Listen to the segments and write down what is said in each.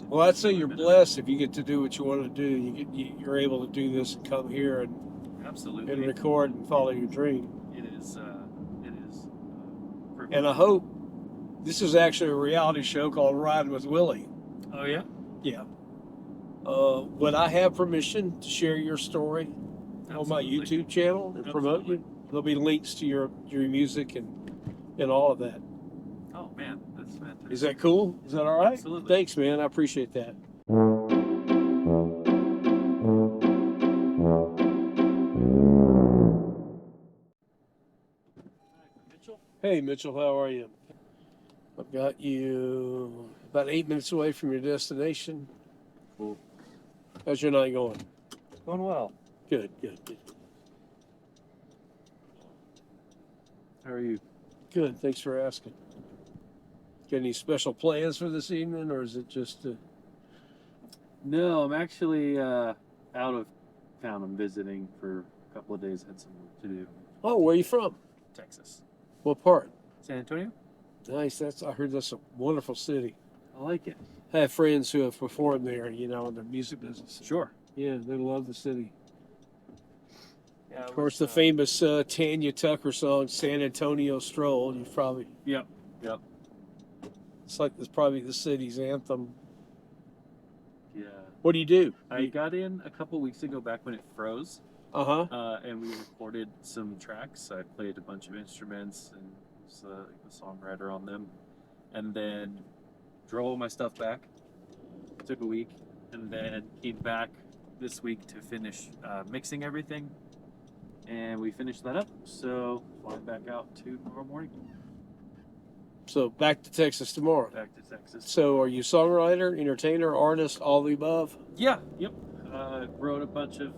Well, I'd say you're blessed if you get to do what you want to do. You're able to do this and come here and Absolutely. record and follow your dream. It is. It is. And I hope this is actually a reality show called Riding with Willy. Oh yeah. Yeah. Would I have permission to share your story on my Absolutely. YouTube channel and promote you? There'll be links to your music and all of that. Oh man, that's fantastic. Is that cool? Is that all right? Absolutely. Thanks, man. I appreciate that. Mitchell? Hey, Mitchell, how are you? I've got you about 8 minutes away from your destination. Cool. How's your night going? Going well. Good, good, good. How are you? Good, thanks for asking. Got any special plans for this evening, or is it just... No, I'm actually out of town. I'm visiting for a couple of days. Had some work to do. Oh, where are you from? Texas. What part? San Antonio? Nice. I heard that's a wonderful city. I like it. I have friends who have performed there, in the music business. Sure. Yeah, they love the city. Yeah, Of course, the famous Tanya Tucker song, San Antonio Stroll. You've probably... Yep. It's probably the city's anthem. Yeah. What do you do? I got in a couple weeks ago back when it froze. Uh-huh. And we recorded some tracks. I played a bunch of instruments and was the songwriter on them. And then drove all my stuff back. Took a week. And then came back this week to finish mixing everything. And we finished that up. So flying back out tomorrow morning. So back to Texas tomorrow. Back to Texas. So are you songwriter, entertainer, artist, all the above? Yeah. Yep. Wrote a bunch of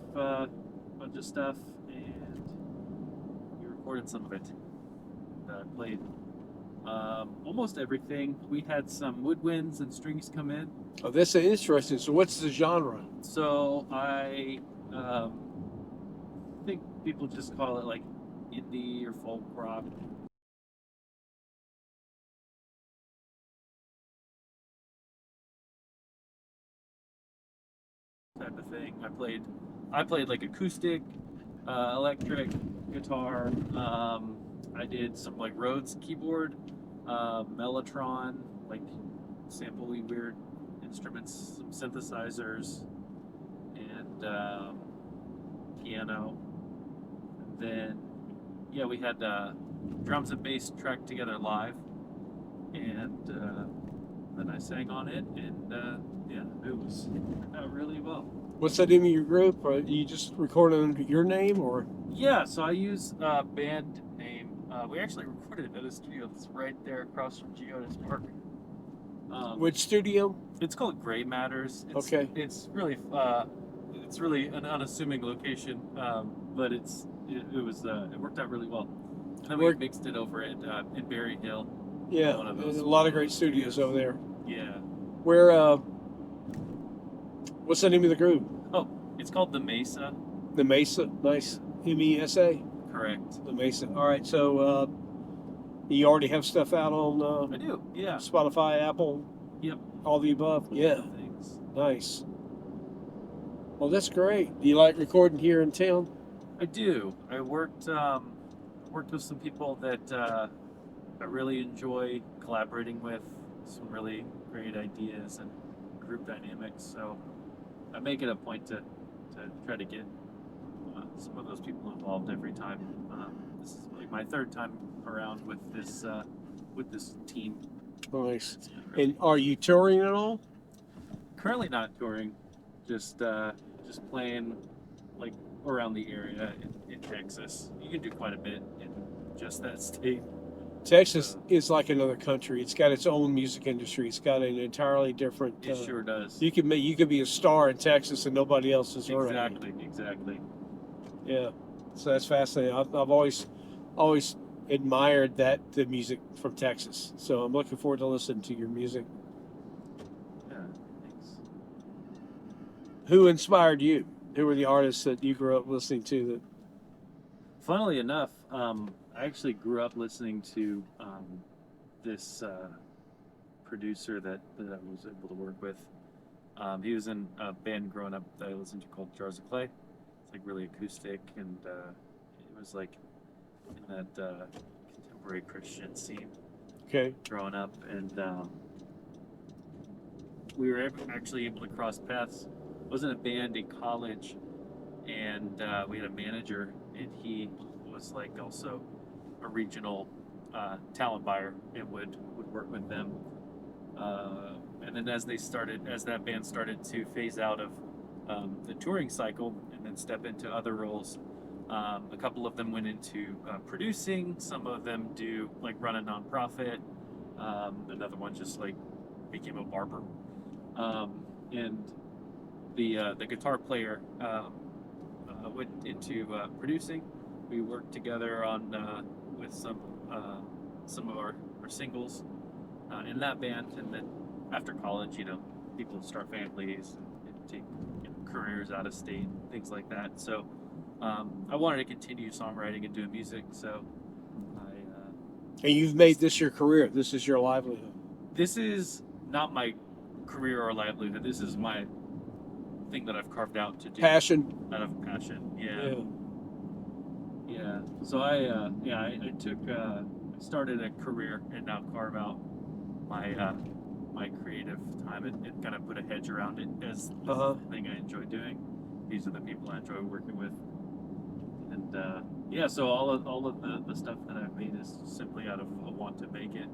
stuff, and we recorded some of it. Played almost everything. We had some woodwinds and strings come in. Oh, that's interesting. So what's the genre? So I think people just call it like indie or folk rock. Type of thing. I played like acoustic, electric guitar. I did some like Rhodes keyboard, Mellotron, like sampley weird instruments, some synthesizers, and piano. And then yeah, we had drums and bass tracked together live, and then I sang on it, and yeah, it was out really well. What's the name of your group? Are you just recording under your name, or? Yeah, so I use band name. We actually recorded it at a studio that's right there across from Geodes Park. Which studio? It's called Gray Matters. Okay. It's really an unassuming location, but it worked out really well. And then we mixed it over at in Berry Hill. Yeah, there's a lot of great studios over there. Yeah. Where? What's the name of the group? Oh, it's called the Mesa. The Mesa. Nice. M-E-S-A. Correct. The Mesa. All right. So you already have stuff out on? I do. Yeah. Spotify, Apple. Yep. All the above. Yeah. Thanks. Nice. Well, that's great. Do you like recording here in town? I do. I worked with some people that I really enjoy collaborating with. Some really great ideas and group dynamics. So I make it a point to try to get some of those people involved every time. This is like my third time around with this team. Nice. Really and are you touring at all? Currently not touring, just playing like around the area in Texas. You can do quite a bit in just that state. Texas is like another country. It's got its own music industry. It's got an entirely different. It sure does. You can be a star in Texas and nobody else is around. Exactly. Yeah, so that's fascinating. I've always admired the music from Texas. So I'm looking forward to listening to your music. Yeah, thanks. Who inspired you? Who were the artists that you grew up listening to? Funnily enough, I actually grew up listening to this producer that I was able to work with. He was in a band growing up that I listened to called Jars of Clay. It's like really acoustic, and it was like in that contemporary Christian scene Okay. growing up, and we were actually able to cross paths. I was in a band in college, and we had a manager, and he was like also a regional talent buyer and would work with them. And then as that band started to phase out of the touring cycle and then step into other roles, a couple of them went into producing. Some of them do like run a nonprofit. Another one just like became a barber. And the guitar player went into producing. We worked together on with some of our singles in that band, and then after college, people start families and take careers out of state, things like that. So I wanted to continue songwriting and doing music. So And you've made this your career. This is your livelihood. this is not my career or livelihood. This is my thing that I've carved out to do Passion. out of passion. Yeah. Yeah. So I started a career and now carve out my creative time and kind of put a hedge around it as the thing I enjoy doing. These are the people I enjoy working with, and so all of the stuff that I've made is simply out of a want to make it.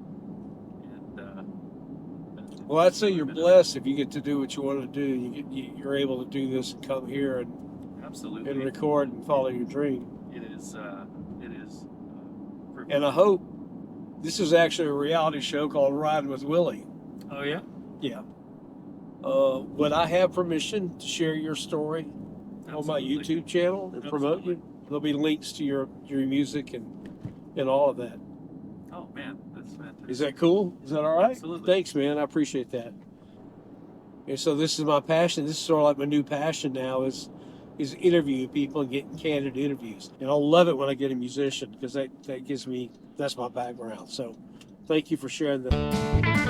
And Well, I'd say you're blessed if you get to do what you want to do. You're able to do this and come here and absolutely record and follow your dream. It is. And I hope this is actually a reality show called Ridin with Willy. Oh yeah. Yeah. Would I have permission to share your story on my Absolutely. YouTube channel and promote you? There'll be links to your music and all of that. Oh man, that's fantastic. Is that cool? Is that all right? Absolutely. Thanks, man. I appreciate that. And so this is my passion. This is sort of like my new passion now is interviewing people and getting candid interviews. And I'll love it when I get a musician because that's my background. So thank you for sharing that.